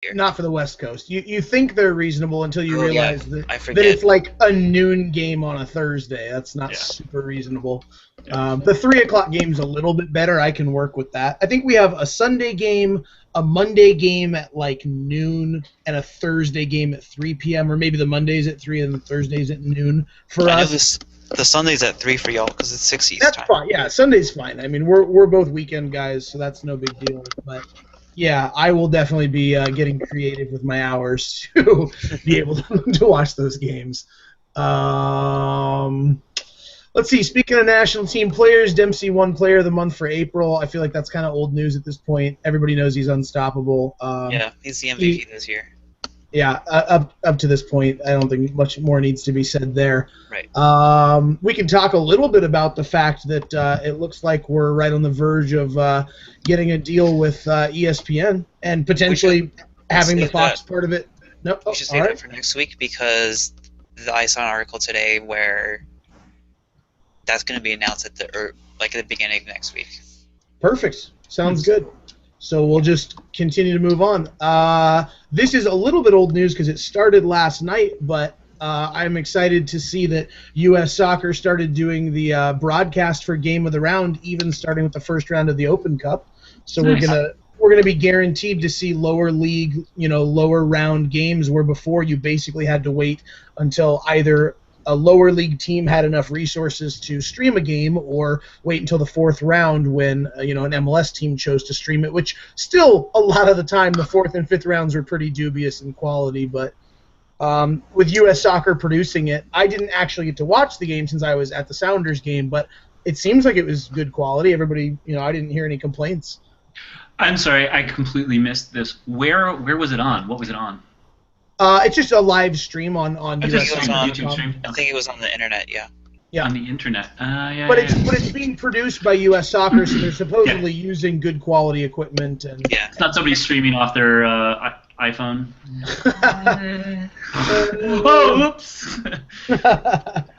here. Not for the West Coast. You think they're reasonable until you realize that it's like a noon game on a Thursday. That's not super reasonable. The 3 o'clock game's a little bit better. I can work with that. I think we have a Sunday game, a Monday game at like noon, and a Thursday game at 3 p.m. Or maybe the Monday's at 3 and the Thursday's at noon for us. The Sunday's at 3 for y'all because it's 6 East time. That's fine. Yeah, Sunday's fine. I mean, we're both weekend guys, so that's no big deal. But yeah, I will definitely be getting creative with my hours to be able to watch those games. Let's see. Speaking of national team players, Dempsey won Player of the Month for April. I feel like that's kind of old news at this point. Everybody knows he's unstoppable. Yeah, he's the MVP this year. Yeah, up to this point, I don't think much more needs to be said there. Right. We can talk a little bit about the fact that it looks like we're right on the verge of getting a deal with ESPN and potentially having the Fox part of it. No, we should save that for next week because I saw an article today where that's going to be announced at the beginning of next week. Perfect. Sounds good. So we'll just continue to move on. This is a little bit old news because it started last night, but I'm excited to see that U.S. Soccer started doing the broadcast for Game of the Round, even starting with the first round of the Open Cup. So we're gonna be guaranteed to see lower league, lower round games where before you basically had to wait until either a lower league team had enough resources to stream a game or wait until the fourth round when an MLS team chose to stream it, which still a lot of the time the fourth and fifth rounds were pretty dubious in quality. But with U.S. Soccer producing it, I didn't actually get to watch the game since I was at the Sounders game, but it seems like it was good quality. Everybody, I didn't hear any complaints. I'm sorry, I completely missed this. Where was it on? What was it on? It's just a live stream on YouTube stream. I think it was on the internet, yeah. Yeah. On the internet. But it's being produced by U.S. Soccer, so they're supposedly using good quality equipment and it's not somebody streaming off their iPhone. Oh, whoops!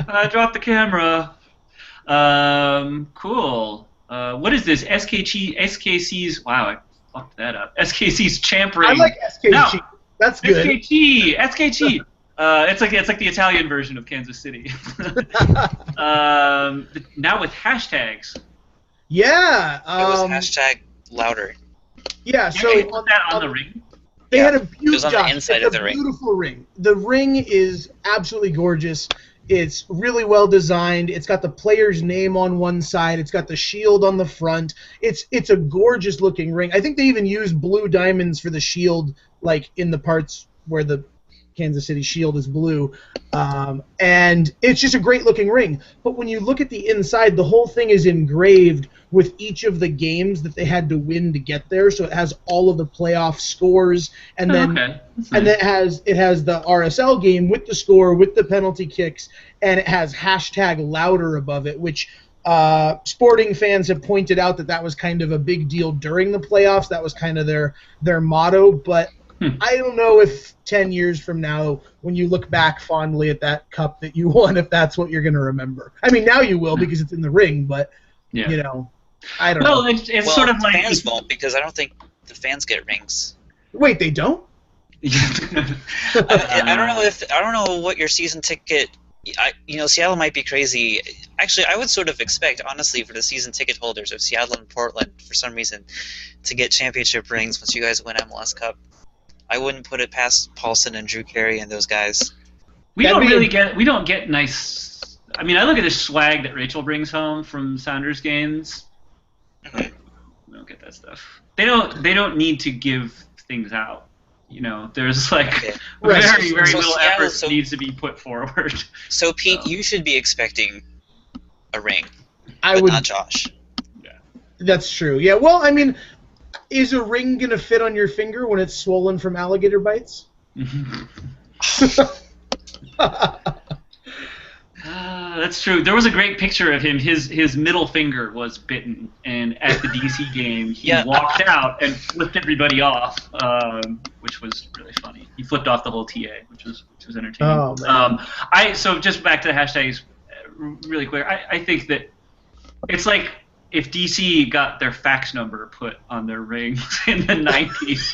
I dropped the camera. Cool. What is this? SKC's. Wow, I fucked that up. SKC's champ ring. I like SKC. No. That's good. SKT. It's like the Italian version of Kansas City. Now with hashtags. Yeah. It was hashtag louder. Yeah. So they put that on the ring. They had a it was on the inside of the ring. Beautiful ring. The ring is absolutely gorgeous. It's really well designed. It's got the player's name on one side. It's got the shield on the front. It's a gorgeous looking ring. I think they even used blue diamonds for the shield, like in the parts where the Kansas City shield is blue. And it's just a great looking ring. But when you look at the inside, the whole thing is engraved with each of the games that they had to win to get there. So it has all of the playoff scores, and then it has the RSL game with the score, with the penalty kicks, and it has hashtag louder above it, which sporting fans have pointed out that was kind of a big deal during the playoffs. That was kind of their motto. But I don't know if 10 years from now, when you look back fondly at that cup that you won, if that's what you're going to remember. I mean, now you will because it's in the ring, but, I don't know. Well, it's sort of like... fans won't because I don't think the fans get rings. Wait, they don't? I don't know what your season ticket... Seattle might be crazy. Actually, I would sort of expect, honestly, for the season ticket holders of Seattle and Portland, for some reason, to get championship rings once you guys win MLS Cup. I wouldn't put it past Paulson and Drew Carey and those guys. We don't get nice... I mean, I look at the swag that Rachel brings home from Sounders games. We don't get that stuff. They don't need to give things out. There's very little effort needs to be put forward. So Pete, you should be expecting a ring, not Josh. Yeah, that's true. Yeah, well, I mean, is a ring gonna fit on your finger when it's swollen from alligator bites? That's true. There was a great picture of him. His middle finger was bitten, and at the DC game, he walked out and flipped everybody off, which was really funny. He flipped off the whole TA, which was entertaining. Oh, man. So just back to the hashtags, really quick. I think that it's like if DC got their fax number put on their rings in the 90s,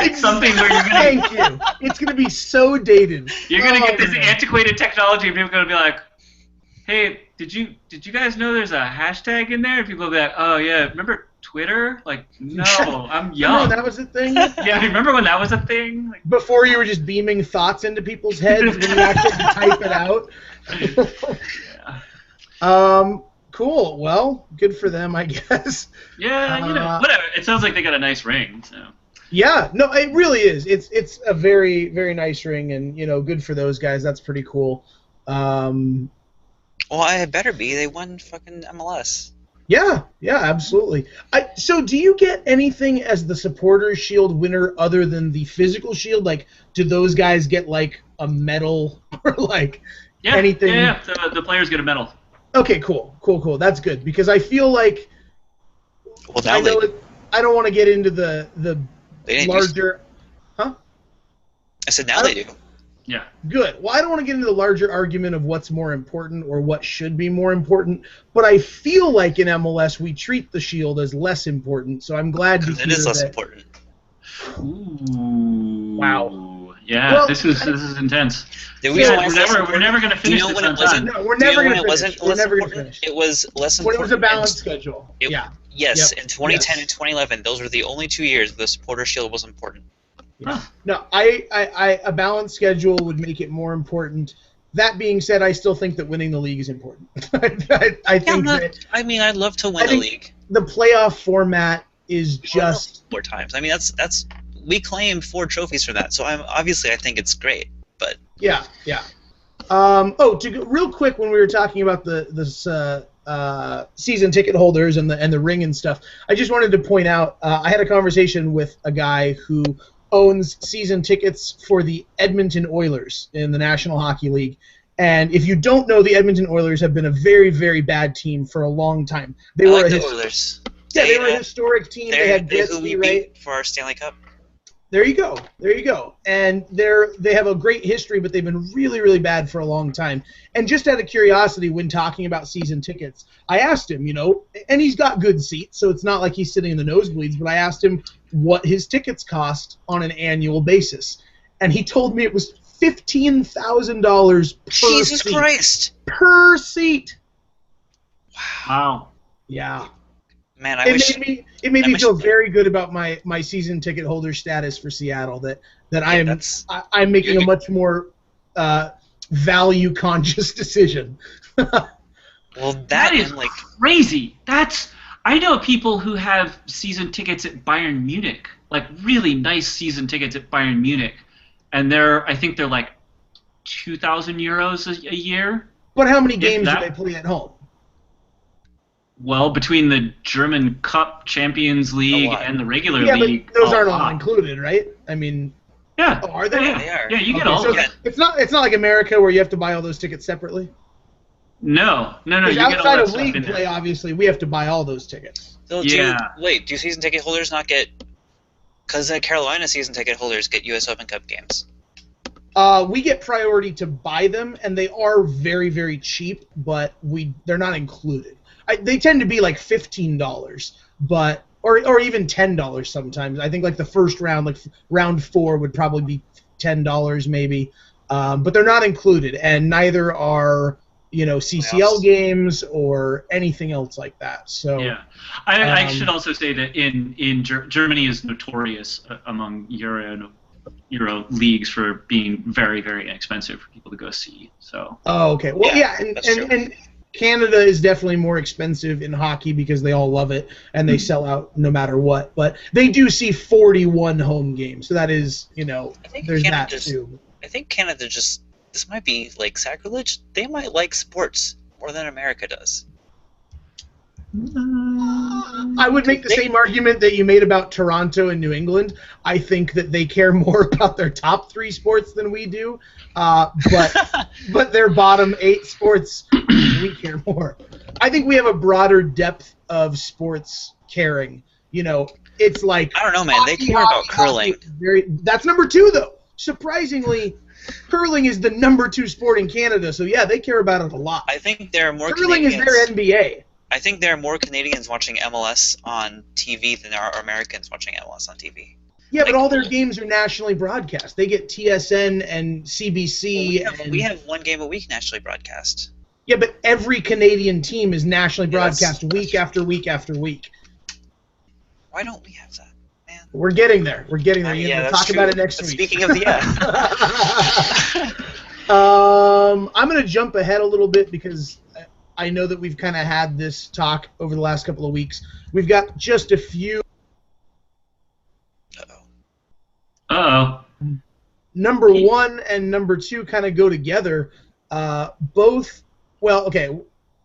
it's something where you're gonna. Thank you. It's gonna be so dated. You're gonna get this man. antiquated technology, and people are gonna be like, "Hey, did you guys know there's a hashtag in there?" And people will be like, "Oh yeah, remember Twitter?" Like, no, I'm young. Remember that was a thing? Yeah, remember when that was a thing? Like, Before you were just beaming thoughts into people's heads when you actually type it out. yeah. Cool. Well, good for them, I guess. Yeah, whatever. It sounds like they got a nice ring. So. Yeah, no, it really is. It's a very, very nice ring, and good for those guys. That's pretty cool. Well, it better be. They won fucking MLS. Yeah, absolutely. So do you get anything as the Supporters Shield winner other than the physical shield? Like, do those guys get, like, a medal or, like, anything? Yeah. The players get a medal. Okay, cool. That's good, because I feel like Well, now I don't want to get into the larger... Huh? I said now they do. Yeah. Good. Well, I don't want to get into the larger argument of what's more important or what should be more important, but I feel like in MLS we treat the Shield as less important, so I'm glad to hear it is less important. Ooh. Wow. Yeah, Well, this is intense. We're never going to finish this on time. No, we're never going to finish. We're never going to finish. It was less When important. it was a balanced schedule. Yes, Yep. in 2010 Yes. and 2011, those were the only 2 years the Supporter Shield was important. Yeah. No, a balanced schedule would make it more important. That being said, I still think that winning the league is important. I think I'd love to win the league. The playoff format is just 4 times. I mean, that's we claim 4 trophies for that. So I think it's great. But yeah. Real quick, when we were talking about this season ticket holders and the ring and stuff, I just wanted to point out I had a conversation with a guy who owns season tickets for the Edmonton Oilers in the National Hockey League. And if you don't know, the Edmonton Oilers have been a very, very bad team for a long time. They were the Oilers. Yeah, they were a historic team. They had Gretzky, right? For our Stanley Cup. There you go. And they have a great history, but they've been really, really bad for a long time. And just out of curiosity, when talking about season tickets, I asked him, and he's got good seats, so it's not like he's sitting in the nosebleeds, but I asked him what his tickets cost on an annual basis. And he told me it was $15,000 per Jesus seat. Christ. Per seat. Wow. Yeah. Man, it made me feel very good about my season ticket holder status for Seattle. That I'm making a much more value conscious decision. Well, that is crazy. I know people who have season tickets at Bayern Munich, like really nice season tickets at Bayern Munich, and I think they're like 2,000 euros a year. But how many games do they play at home? Well, between the German Cup, Champions League, and the regular league. Yeah, but those aren't all included, right? I mean, yeah. Oh, are they? Yeah, they are. Yeah, you get all of it. It's not like America where you have to buy all those tickets separately. No. You get outside all that of stuff league in play, there. Obviously, we have to buy all those tickets. So do season ticket holders not get? Because the Carolina season ticket holders get U.S. Open Cup games. We get priority to buy them, and they are very, very cheap, but they're not included. They tend to be like $15, but or even $10 sometimes. I think like the first round, like round 4, would probably be $10 maybe, but they're not included, and neither are CCL games or anything else like that. So yeah, I should also say that in Germany is notorious among Euro leagues for being very, very inexpensive for people to go see. So. Oh, okay. Well, and Canada is definitely more expensive in hockey because they all love it and they sell out no matter what. But they do see 41 home games, so that is, there's that too. I think Canada this might be like sacrilege. They might like sports more than America does. I would make the same argument that you made about Toronto and New England. I think that they care more about their top 3 sports than we do, but their bottom 8 sports, we care more. I think we have a broader depth of sports caring. It's like I don't know, man. They care about curling. That's number 2, though. Surprisingly, curling is the number 2 sport in Canada, so yeah, they care about it a lot. I think there are more curling Canadians. Is their NBA. I think there are more Canadians watching MLS on TV than there are Americans watching MLS on TV. Yeah, but all their games are nationally broadcast. They get TSN and CBC. We have one game a week nationally broadcast. Yeah, but every Canadian team is nationally broadcast week after week after week. Why don't we have that, man? We're getting there. We're getting there. Yeah, we'll talk about it next week. Speaking of I'm going to jump ahead a little bit because I know that we've kind of had this talk over the last couple of weeks. We've got just a few. Uh-oh. Number 1 and number 2 kind of go together.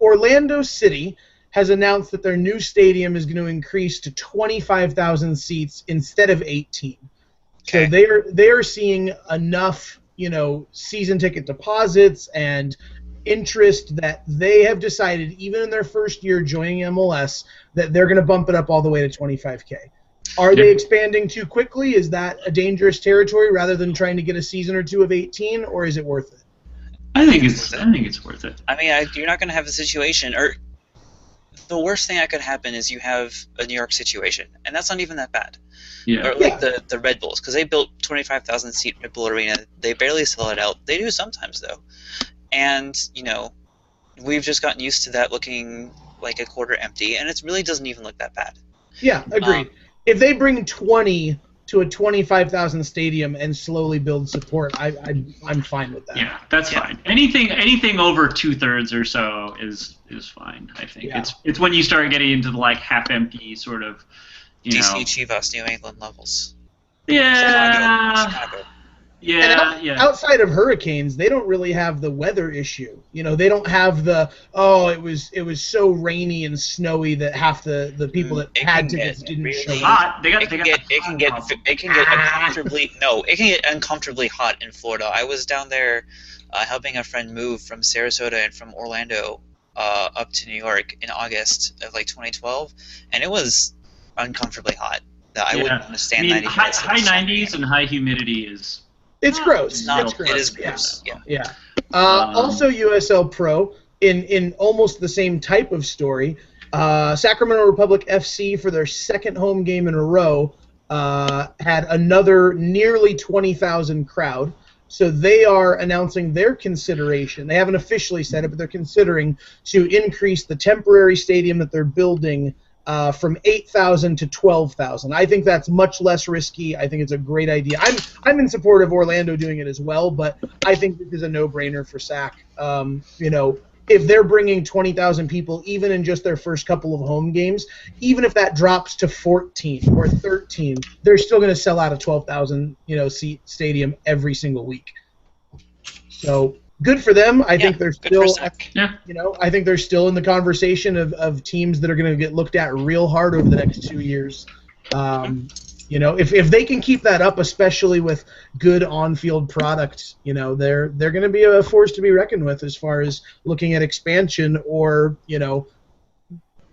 Orlando City has announced that their new stadium is going to increase to 25,000 seats instead of 18. Okay. So they're seeing enough, season ticket deposits and interest that they have decided, even in their first year joining MLS, that they're going to bump it up all the way to 25K. Are they expanding too quickly? Is that a dangerous territory rather than trying to get a season or two of 18, or is it worth it? I think it's worth it. I mean, you're not going to have a situation, or the worst thing that could happen is you have a New York situation, and that's not even that bad. Yeah. Or like the Red Bulls, because they built 25,000 seat Red Bull Arena. They barely sell it out. They do sometimes though, and we've just gotten used to that looking like a quarter empty, and it really doesn't even look that bad. Yeah, agreed. If they bring 20 to a 25,000 stadium and slowly build support, I'm fine with that. Yeah, that's fine. Anything over 2/3 or so is fine. I think it's when you start getting into the half empty sort of, DC Chivas New England levels. Yeah. Chicago. Yeah. Outside of hurricanes, they don't really have the weather issue. They don't have the it was so rainy and snowy that half the people that had tickets didn't show up. It can get uncomfortably hot in Florida. I was down there helping a friend move from Sarasota and from Orlando up to New York in August of 2012, and it was uncomfortably hot. I wouldn't understand 90 minutes. High 90s and high humidity is. It's gross. It is gross. Yeah. Also, USL Pro, in almost the same type of story, Sacramento Republic FC, for their second home game in a row, had another nearly 20,000 crowd. So they are announcing their consideration. They haven't officially said it, but they're considering to increase the temporary stadium that they're building from 8,000 to 12,000. I think that's much less risky. I think it's a great idea. I'm in support of Orlando doing it as well, but I think this is a no-brainer for SAC. If they're bringing 20,000 people, even in just their first couple of home games, even if that drops to 14 or 13, they're still going to sell out a 12,000 seat stadium every single week. So good for them. I think they're still, I think they're still in the conversation of teams that are going to get looked at real hard over the next 2 years. If they can keep that up, especially with good on-field product, they're going to be a force to be reckoned with as far as looking at expansion or,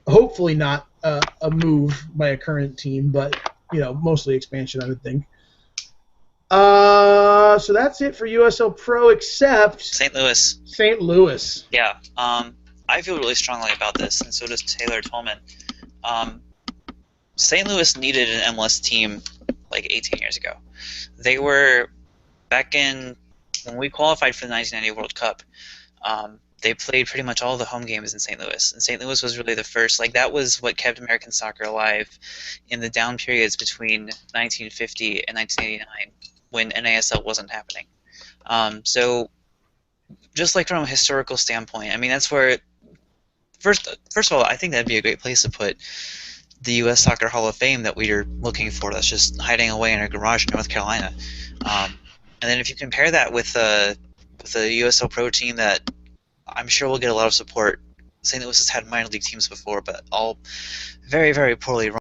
hopefully not a move by a current team, but mostly expansion, I would think. So that's it for USL Pro, except St. Louis. St. Louis. Yeah. I feel really strongly about this, and so does Taylor Tolman. St. Louis needed an MLS team 18 years ago. They were back in when we qualified for the 1990 World Cup. They played pretty much all the home games in St. Louis, and St. Louis was really the first. That was what kept American soccer alive in the down periods between 1950 and 1989. When NASL wasn't happening. So just from a historical standpoint, I mean, that's where, first of all, I think that'd be a great place to put the U.S. Soccer Hall of Fame that we're looking for, that's just hiding away in a garage in North Carolina. And then if you compare that with a USL Pro team that I'm sure will get a lot of support. St. Louis has had minor league teams before, but all very, very poorly run.